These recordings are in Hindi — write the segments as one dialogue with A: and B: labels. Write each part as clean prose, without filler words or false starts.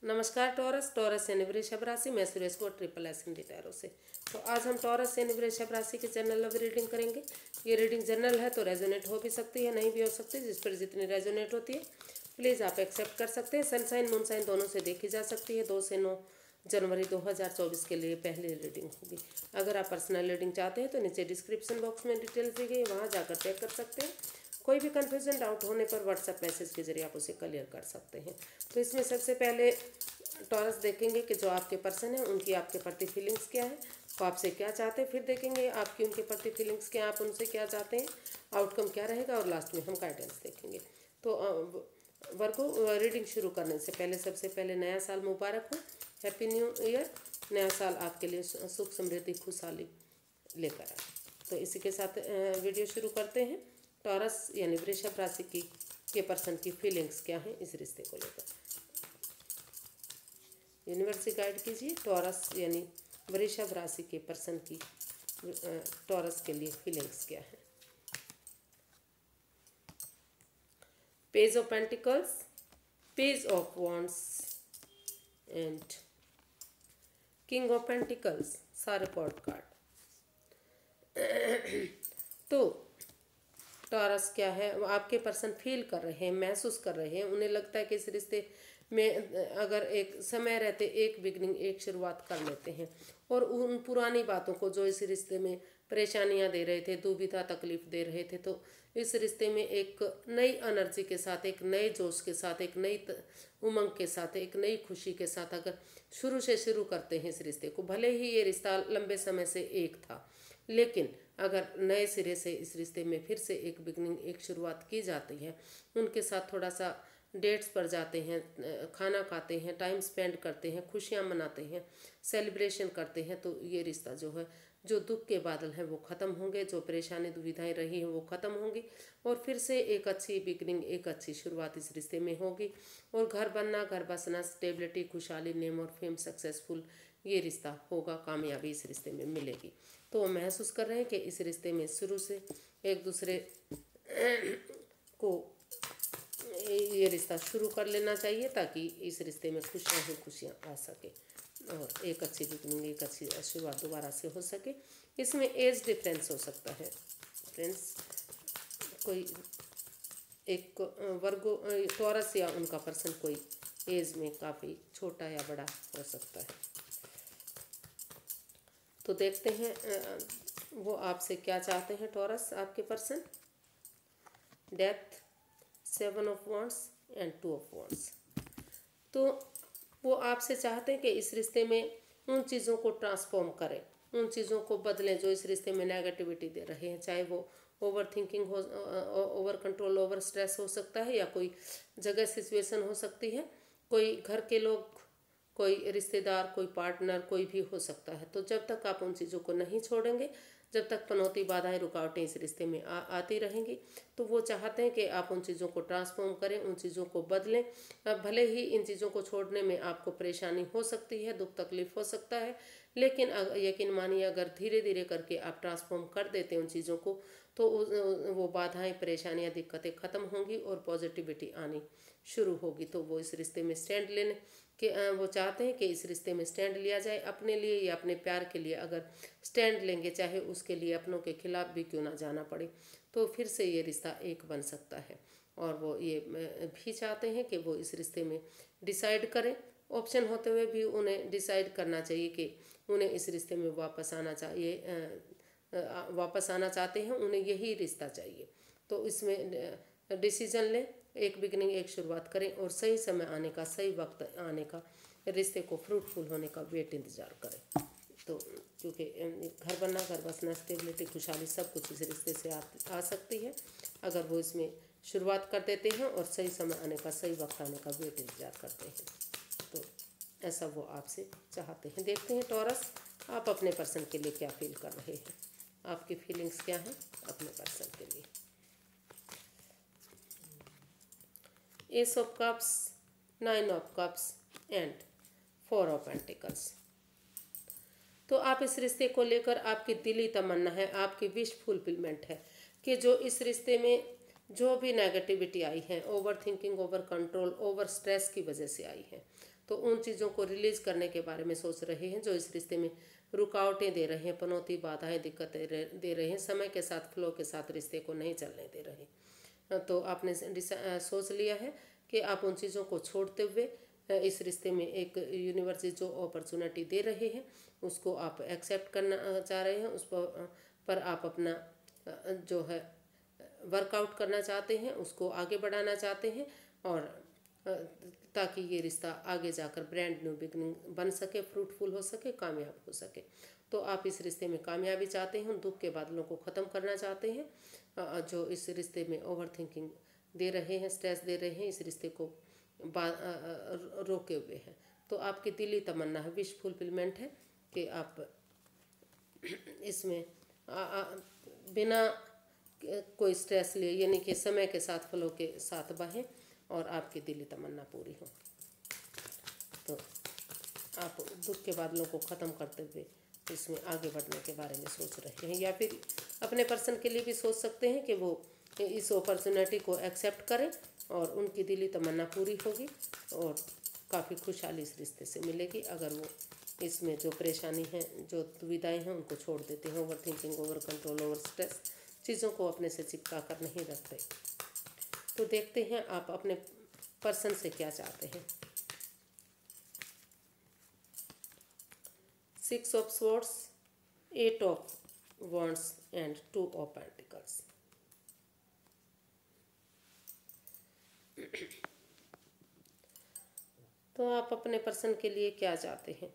A: नमस्कार टॉरस। टॉरस यानी वृषभ राशि। मैं सुरेश को ट्रिपल एसेंडेंट टैरो से। तो आज हम टॉरस यानी वृषभ राशि की जनरल लव रीडिंग करेंगे। ये रीडिंग जनरल है तो रेजोनेट हो भी सकती है, नहीं भी हो सकती। जिस पर जितनी रेजोनेट होती है प्लीज़ आप एक्सेप्ट कर सकते हैं। सनसाइन मूनसाइन दोनों से देखी जा सकती है। 2 से 9 जनवरी 2024 के लिए पहली रीडिंग होगी। अगर आप पर्सनल रीडिंग चाहते हैं तो नीचे डिस्क्रिप्शन बॉक्स में डिटेल्स दी गई, वहाँ जाकर चेक कर सकते हैं। कोई भी कन्फ्यूजन डाउट होने पर व्हाट्सएप मैसेज के जरिए आप उसे क्लियर कर सकते हैं। तो इसमें सबसे पहले टॉरस देखेंगे कि जो आपके पर्सन है उनकी आपके प्रति फीलिंग्स क्या है, वो आपसे क्या चाहते हैं। फिर देखेंगे आपकी उनके प्रति फीलिंग्स क्या, आप उनसे क्या चाहते हैं, आउटकम क्या रहेगा, और लास्ट में हम गाइडेंस देखेंगे। तो वर्गो रीडिंग शुरू करने से पहले सबसे पहले नया साल मुबारक हो, हैप्पी न्यू ईयर। नया साल आपके लिए सुख समृद्धि खुशहाली लेकर आए। तो इसी के साथ वीडियो शुरू करते हैं। टॉरस यानी वृषभ राशि की के पर्सन की फीलिंग्स क्या हैं इस रिश्ते को लेकर। यूनिवर्स से गाइड कीजिए टॉरस यानी वृषभ राशि के पर्सन की टॉरस के लिए फीलिंग्स क्या है। Page of pentacles, page of wands and king of pentacles, सारे कॉर्ड कार्ड। तो टॉरस क्या है, वो आपके पर्सन फील कर रहे हैं, महसूस कर रहे हैं। उन्हें लगता है कि इस रिश्ते में अगर एक समय रहते एक बिगनिंग, एक शुरुआत कर लेते हैं, और उन पुरानी बातों को जो इस रिश्ते में परेशानियां दे रहे थे, दुविधा तकलीफ दे रहे थे, तो इस रिश्ते में एक नई एनर्जी के साथ, एक नए जोश के साथ, एक नई उमंग के साथ, एक नई खुशी के साथ अगर शुरू से शुरू करते हैं इस रिश्ते को। भले ही ये रिश्ता लंबे समय से एक था, लेकिन अगर नए सिरे से इस रिश्ते में फिर से एक बिगनिंग, एक शुरुआत की जाती है, उनके साथ थोड़ा सा डेट्स पर जाते हैं, खाना खाते हैं, टाइम स्पेंड करते हैं, खुशियाँ मनाते हैं, सेलिब्रेशन करते हैं, तो ये रिश्ता जो है, जो दुख के बादल हैं वो ख़त्म होंगे, जो परेशानी दुविधाएं रही हैं वो ख़त्म होंगी, और फिर से एक अच्छी बिगनिंग, एक अच्छी शुरुआत इस रिश्ते में होगी। और घर बनना, घर बसना, स्टेबिलिटी, खुशहाली, नेम और फेम, सक्सेसफुल ये रिश्ता होगा, कामयाबी इस रिश्ते में मिलेगी। तो वो महसूस कर रहे हैं कि इस रिश्ते में शुरू से एक दूसरे को ये रिश्ता शुरू कर लेना चाहिए, ताकि इस रिश्ते में खुशियाँ ही खुशियाँ आ सके और एक अच्छी बिगनिंग, एक अच्छी शुरुआत दोबारा से हो सके। इसमें एज डिफरेंस हो सकता है फ्रेंड्स। कोई एक वर्गो टॉरस या उनका पर्सन कोई एज में काफ़ी छोटा या बड़ा हो सकता है। तो देखते हैं वो आपसे क्या चाहते हैं टॉरस, आपके person. Death, 7 of wands and 2 of wands. तो वो आपसे चाहते हैं कि इस रिश्ते में उन चीज़ों को ट्रांसफॉर्म करें, उन चीज़ों को बदलें जो इस रिश्ते में नेगेटिविटी दे रहे हैं। चाहे वो ओवर थिंकिंग हो, ओवर कंट्रोल, ओवर स्ट्रेस हो सकता है, या कोई जगह सिचुएशन हो सकती है, कोई घर के लोग, कोई रिश्तेदार, कोई पार्टनर, कोई भी हो सकता है। तो जब तक आप उन चीज़ों को नहीं छोड़ेंगे, जब तक पनौती, बाधाएं, रुकावटें इस रिश्ते में आती रहेंगी, तो वो चाहते हैं कि आप उन चीज़ों को ट्रांसफॉर्म करें, उन चीज़ों को बदलें। भले ही इन चीज़ों को छोड़ने में आपको परेशानी हो सकती है, दुख तकलीफ हो सकता है, लेकिन यकीन मानिए अगर धीरे धीरे करके आप ट्रांसफॉर्म कर देते हैं उन चीज़ों को, तो वो बाधाएं, परेशानियां, दिक्कतें ख़त्म होंगी और पॉजिटिविटी आनी शुरू होगी। तो वो इस रिश्ते में स्टैंड लेने कि वो चाहते हैं कि इस रिश्ते में स्टैंड लिया जाए, अपने लिए या अपने प्यार के लिए। अगर स्टैंड लेंगे, चाहे उसके लिए अपनों के खिलाफ भी क्यों ना जाना पड़े, तो फिर से ये रिश्ता एक बन सकता है। और वो ये भी चाहते हैं कि वो इस रिश्ते में डिसाइड करें। ऑप्शन होते हुए भी उन्हें डिसाइड करना चाहिए कि उन्हें इस रिश्ते में वापस आना चाहिए, वापस आना चाहते हैं, उन्हें यही रिश्ता चाहिए। तो इसमें डिसीजन लें, एक बिगनिंग, एक शुरुआत करें, और सही समय आने का, सही वक्त आने का, रिश्ते को फ्रूटफुल होने का वेट इंतज़ार करें। तो क्योंकि घर बनना, घर बसना, स्टेबिलिटी, खुशहाली सब कुछ इस रिश्ते से आ सकती है अगर वो इसमें शुरुआत कर देते हैं और सही समय आने का, सही वक्त आने का वेट इंतज़ार करते हैं। तो ऐसा वो आपसे चाहते हैं। देखते हैं टॉरस आप अपने पर्सन के लिए क्या फील कर रहे हैं, आपकी फीलिंग्स क्या हैं अपने पर्सन के लिए। S of cups, 9 of cups and 4 of pentacles. तो आप इस रिश्ते को लेकर, आपकी दिली तमन्ना है, आपकी विश फुलफिलमेंट है कि जो इस रिश्ते में जो भी नेगेटिविटी आई है, over thinking, over control, over stress की वजह से आई है, तो उन चीज़ों को रिलीज करने के बारे में सोच रहे हैं जो इस रिश्ते में रुकावटें दे रहे हैं, पनौती, बाधाएं, दिक्कतें दे रहे हैं, समय के साथ फ्लो के साथ रिश्ते को नहीं चलने दे रहे। तो आपने सोच लिया है कि आप उन चीज़ों को छोड़ते हुए इस रिश्ते में एक यूनिवर्स जो अपॉर्चुनिटी दे रहे हैं उसको आप एक्सेप्ट करना चाह रहे हैं, उस पर आप अपना जो है वर्कआउट करना चाहते हैं, उसको आगे बढ़ाना चाहते हैं, और ताकि ये रिश्ता आगे जाकर ब्रांड न्यू बिगनिंग बन सके, फ्रूटफुल हो सके, कामयाब हो सके। तो आप इस रिश्ते में कामयाबी चाहते हैं, दुख के बादलों को ख़त्म करना चाहते हैं जो इस रिश्ते में ओवर थिंकिंग दे रहे हैं, स्ट्रेस दे रहे हैं, इस रिश्ते को रोके हुए हैं। तो आपकी दिली तमन्ना है, विश फुलफिलमेंट है कि आप इसमें बिना कोई स्ट्रेस लिए, यानी कि समय के साथ फ्लो के साथ बहें और आपकी दिली तमन्ना पूरी हो। तो आप दुख के बादलों को ख़त्म करते हुए इसमें आगे बढ़ने के बारे में सोच रहे हैं, या फिर अपने पर्सन के लिए भी सोच सकते हैं कि वो इस अपॉर्चुनिटी को एक्सेप्ट करें और उनकी दिली तमन्ना पूरी होगी और काफ़ी खुशहाली इस रिश्ते से मिलेगी अगर वो इसमें जो परेशानी है, जो दुविधाएं हैं, उनको छोड़ देते हैं। Over thinking, over control, over stress चीज़ों को अपने से चिपका कर नहीं रखते। तो देखते हैं आप अपने पर्सन से क्या चाहते हैं। 6 of swords, 8 of wands and 2 of pentacles. तो आप अपने पर्सन के लिए क्या चाहते हैं,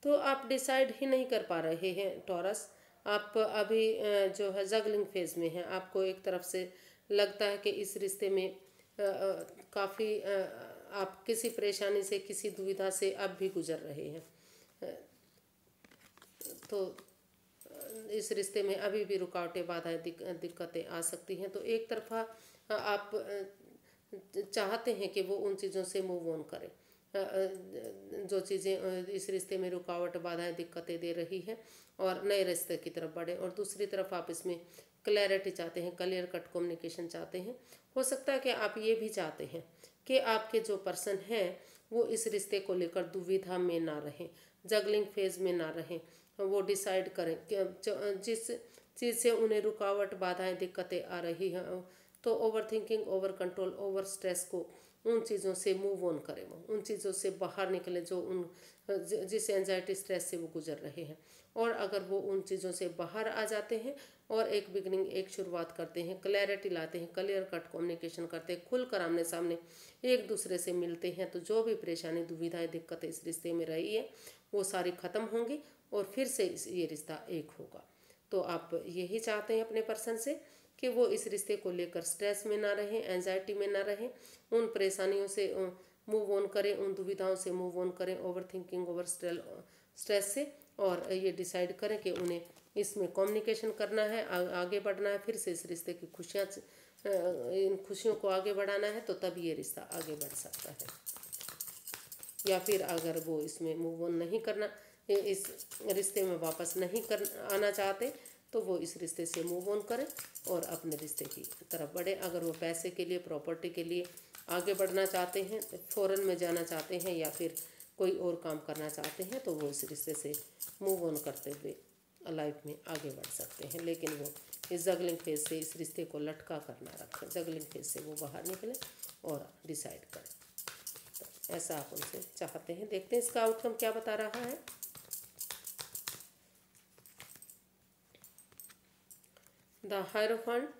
A: तो आप डिसाइड ही नहीं कर पा रहे हैं टॉरस। आप अभी जो है जगलिंग फेज में हैं। आपको एक तरफ से लगता है कि इस रिश्ते में काफ़ी आप किसी परेशानी से, किसी दुविधा से अब भी गुजर रहे हैं। तो इस रिश्ते में अभी भी रुकावटें, बाधाएं, दिक्कतें आ सकती हैं। तो एक तरफा आप चाहते हैं कि वो उन चीज़ों से मूव ऑन करें जो चीज़ें इस रिश्ते में रुकावट, बाधाएं, दिक्कतें दे रही हैं, और नए रिश्ते की तरफ बढ़े। और दूसरी तरफ आप इसमें क्लैरिटी चाहते हैं, क्लियर कट कम्युनिकेशन चाहते हैं। हो सकता है कि आप ये भी चाहते हैं कि आपके जो पर्सन हैं वो इस रिश्ते को लेकर दुविधा में ना रहें, जगलिंग फेज में ना रहें। वो डिसाइड करें कि जिस चीज़ से उन्हें रुकावट, बाधाएं, दिक्कतें आ रही हैं, तो over thinking, over control, over stress को, उन चीज़ों से मूव ऑन करें, वो उन चीज़ों से बाहर निकले जो जिस एंजाइटी, स्ट्रेस से वो गुजर रहे हैं। और अगर वो उन चीज़ों से बाहर आ जाते हैं और एक बिगनिंग, एक शुरुआत करते हैं, क्लैरिटी लाते हैं, क्लियर कट कम्युनिकेशन करते हैं, खुलकर आमने सामने एक दूसरे से मिलते हैं, तो जो भी परेशानी, दुविधाएं, दिक्कतें इस रिश्ते में रही है वो सारी ख़त्म होंगी और फिर से ये रिश्ता एक होगा। तो आप यही चाहते हैं अपने पर्सन से कि वो इस रिश्ते को लेकर स्ट्रेस में ना रहें, एंजाइटी में ना रहें, उन परेशानियों से मूव ऑन करें, उन दुविधाओं से मूव ऑन करें, ओवर थिंकिंग, ओवर स्ट्रेस से, और ये डिसाइड करें कि उन्हें इसमें कम्युनिकेशन करना है, आगे बढ़ना है, फिर से इस रिश्ते की खुशियाँ, इन खुशियों को आगे बढ़ाना है, तो तब ये रिश्ता आगे बढ़ सकता है। या फिर अगर वो इसमें मूव ऑन नहीं करना, इस रिश्ते में वापस नहीं कर आना चाहते, तो वो इस रिश्ते से मूव ऑन करें और अपने रिश्ते की तरफ बढ़े। अगर वो पैसे के लिए, प्रॉपर्टी के लिए आगे बढ़ना चाहते हैं, फॉरेन में जाना चाहते हैं, या फिर कोई और काम करना चाहते हैं, तो वो इस रिश्ते से मूव ऑन करते हुए लाइफ में आगे बढ़ सकते हैं। लेकिन वो इस जगलिंग फेज से इस रिश्ते को लटका कर ना रखें, जगलिंग फेज से वो बाहर निकले और डिसाइड करें। तो ऐसा आप उनसे चाहते हैं। देखते हैं इसका आउटकम क्या बता रहा है। The hierophant,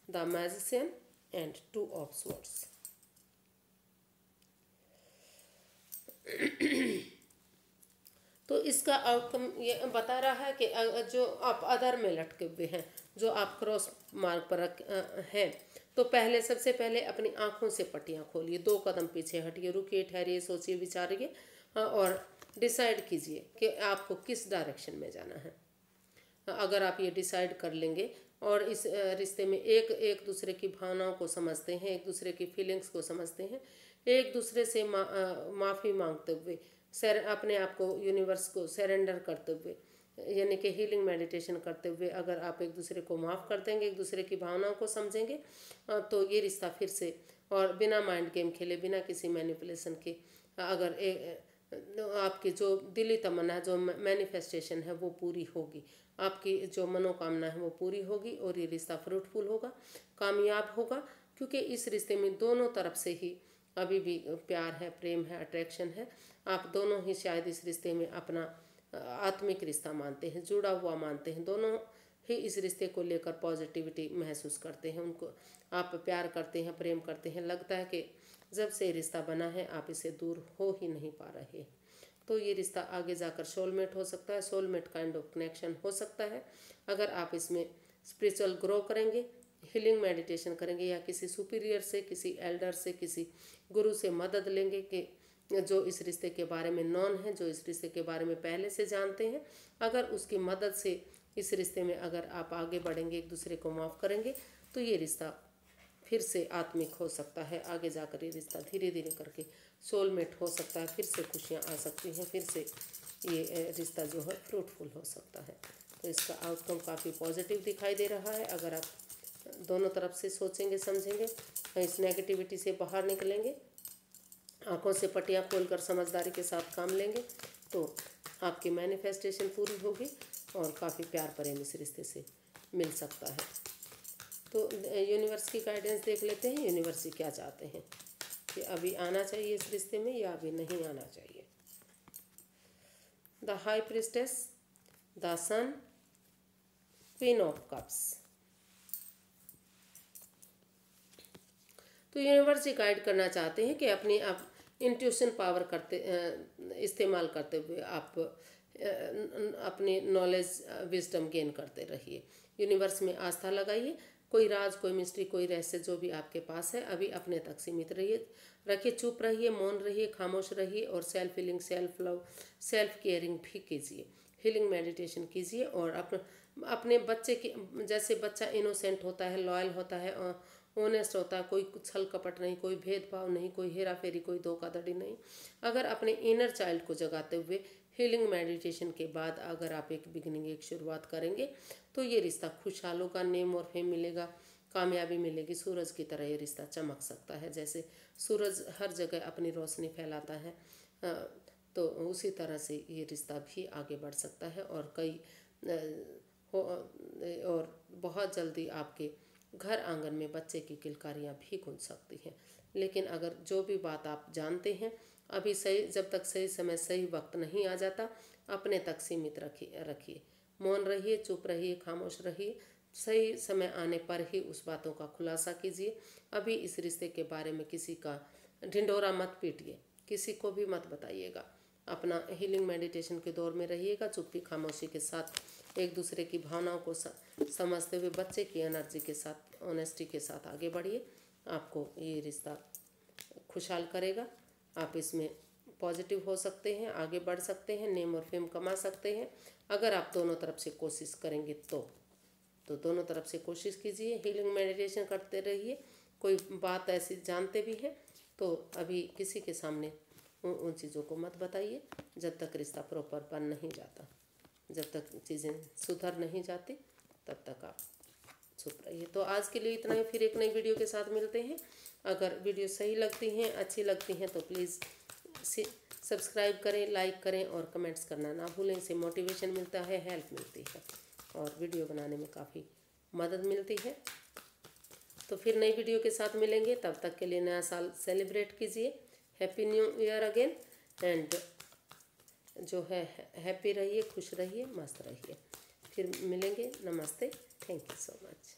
A: the magician and 2 of swords. तो इसका आउटकम ये बता रहा है कि जो आप अधर में लटके हुए हैं, जो आप क्रॉस मार्ग पर हैं, तो पहले, सबसे पहले अपनी आंखों से पट्टियां खोलिए, 2 कदम पीछे हटिए, रुकिए, ठहरिए, सोचिए, विचारिए और डिसाइड कीजिए कि आपको किस डायरेक्शन में जाना है। अगर आप ये डिसाइड कर लेंगे और इस रिश्ते में एक दूसरे की भावनाओं को समझते हैं, एक दूसरे की फीलिंग्स को समझते हैं, एक दूसरे से माफ़ी मांगते हुए, अपने आप को यूनिवर्स को सरेंडर करते हुए यानी कि हीलिंग मेडिटेशन करते हुए अगर आप एक दूसरे को माफ़ कर देंगे, एक दूसरे की भावनाओं को समझेंगे, तो ये रिश्ता फिर से, और बिना माइंड गेम खेले, बिना किसी मैनिपुलेशन के, अगर आपकी जो दिली तमन्ना है, जो मैनिफेस्टेशन है वो पूरी होगी, आपकी जो मनोकामना है वो पूरी होगी, और ये रिश्ता फ्रूटफुल होगा, कामयाब होगा, क्योंकि इस रिश्ते में दोनों तरफ से ही अभी भी प्यार है, प्रेम है, अट्रैक्शन है। आप दोनों ही शायद इस रिश्ते में अपना आत्मिक रिश्ता मानते हैं, जुड़ा हुआ मानते हैं, दोनों ही इस रिश्ते को लेकर पॉजिटिविटी महसूस करते हैं, उनको आप प्यार करते हैं, प्रेम करते हैं, लगता है कि जब से रिश्ता बना है आप इससे दूर हो ही नहीं पा रहे। तो ये रिश्ता आगे जाकर सोलमेट हो सकता है, सोलमेट काइंड ऑफ कनेक्शन हो सकता है, अगर आप इसमें स्पिरिचुअल ग्रो करेंगे, हीलिंग मेडिटेशन करेंगे, या किसी सुपीरियर से, किसी एल्डर से, किसी गुरु से मदद लेंगे कि जो इस रिश्ते के बारे में नॉन है, जो इस रिश्ते के बारे में पहले से जानते हैं, अगर उसकी मदद से इस रिश्ते में अगर आप आगे बढ़ेंगे, एक दूसरे को माफ़ करेंगे, तो ये रिश्ता फिर से आत्मिक हो सकता है, आगे जाकर ये रिश्ता धीरे धीरे करके सोलमेट हो सकता है, फिर से खुशियाँ आ सकती हैं, फिर से ये रिश्ता जो है फ्रूटफुल हो सकता है। तो इसका आउटकम काफ़ी पॉजिटिव दिखाई दे रहा है, अगर आप दोनों तरफ से सोचेंगे, समझेंगे, इस नेगेटिविटी से बाहर निकलेंगे, आंखों से पट्टियाँ खोलकर समझदारी के साथ काम लेंगे, तो आपकी मैनिफेस्टेशन पूरी होगी और काफ़ी प्यार प्रेम इस रिश्ते से मिल सकता है। तो यूनिवर्स की गाइडेंस देख लेते हैं, यूनिवर्स क्या चाहते हैं कि अभी आना चाहिए इस रिश्ते में या अभी नहीं आना चाहिए। The high priestess, the sun, queen of cups. तो यूनिवर्स गाइड करना चाहते हैं कि अपनी आप इंट्यूशन पावर करते इस्तेमाल करते हुए आप अपनी नॉलेज विजडम गेन करते रहिए, यूनिवर्स में आस्था लगाइए, कोई राज, कोई मिस्ट्री, कोई रहस्य जो भी आपके पास है अभी अपने तक सीमित रखिए, चुप रहिए, मौन रहिए, खामोश रहिए, और self healing, self love, self caring भी कीजिए, हीलिंग मेडिटेशन कीजिए, और अपने बच्चे की जैसे बच्चा इनोसेंट होता है, लॉयल होता है, ऑनेस्ट होता है, कोई छल कपट नहीं, कोई भेदभाव नहीं, कोई हेरा फेरी, कोई धोखाधड़ी नहीं, अगर अपने इनर चाइल्ड को जगाते हुए हीलिंग मेडिटेशन के बाद अगर आप एक बिगिनिंग, एक शुरुआत करेंगे, तो ये रिश्ता खुशहाल होगा, नेम और फेम मिलेगा, कामयाबी मिलेगी, सूरज की तरह ये रिश्ता चमक सकता है, जैसे सूरज हर जगह अपनी रोशनी फैलाता है, तो उसी तरह से ये रिश्ता भी आगे बढ़ सकता है, और और बहुत जल्दी आपके घर आंगन में बच्चे की किलकारियाँ भी गूंज सकती हैं। लेकिन अगर जो भी बात आप जानते हैं अभी सही, जब तक सही समय, सही वक्त नहीं आ जाता, अपने तक सीमित रखिए, मौन रहिए, चुप रहिए, खामोश रहिए, सही समय आने पर ही उस बातों का खुलासा कीजिए। अभी इस रिश्ते के बारे में किसी का ढिंढोरा मत पीटिए, किसी को भी मत बताइएगा, अपना हीलिंग मेडिटेशन के दौर में रहिएगा, चुप्पी खामोशी के साथ एक दूसरे की भावनाओं को समझते हुए बच्चे की एनर्जी के साथ, ऑनेस्टी के साथ आगे बढ़िए, आपको ये रिश्ता खुशहाल करेगा, आप इसमें पॉजिटिव हो सकते हैं, आगे बढ़ सकते हैं, नेम और फेम कमा सकते हैं, अगर आप दोनों तरफ से कोशिश करेंगे तो दोनों तरफ से कोशिश कीजिए, हीलिंग मेडिटेशन करते रहिए, कोई बात ऐसी जानते भी हैं तो अभी किसी के सामने उन चीज़ों को मत बताइए, जब तक रिश्ता प्रॉपर बन नहीं जाता, जब तक चीज़ें सुधर नहीं जाती तब तक आप चुप रहिए। तो आज के लिए इतना ही, फिर एक नई वीडियो के साथ मिलते हैं। अगर वीडियो सही लगती हैं, अच्छी लगती हैं तो प्लीज़ सब्सक्राइब करें, लाइक करें और कमेंट्स करना ना भूलें, इससे मोटिवेशन मिलता है, हेल्प मिलती है और वीडियो बनाने में काफ़ी मदद मिलती है। तो फिर नई वीडियो के साथ मिलेंगे, तब तक के लिए नया साल सेलिब्रेट कीजिए, happy new year again, and जो है हैप्पी रहिए, खुश रहिए, मस्त रहिए। फिर मिलेंगे, नमस्ते, थैंक यू सो मच।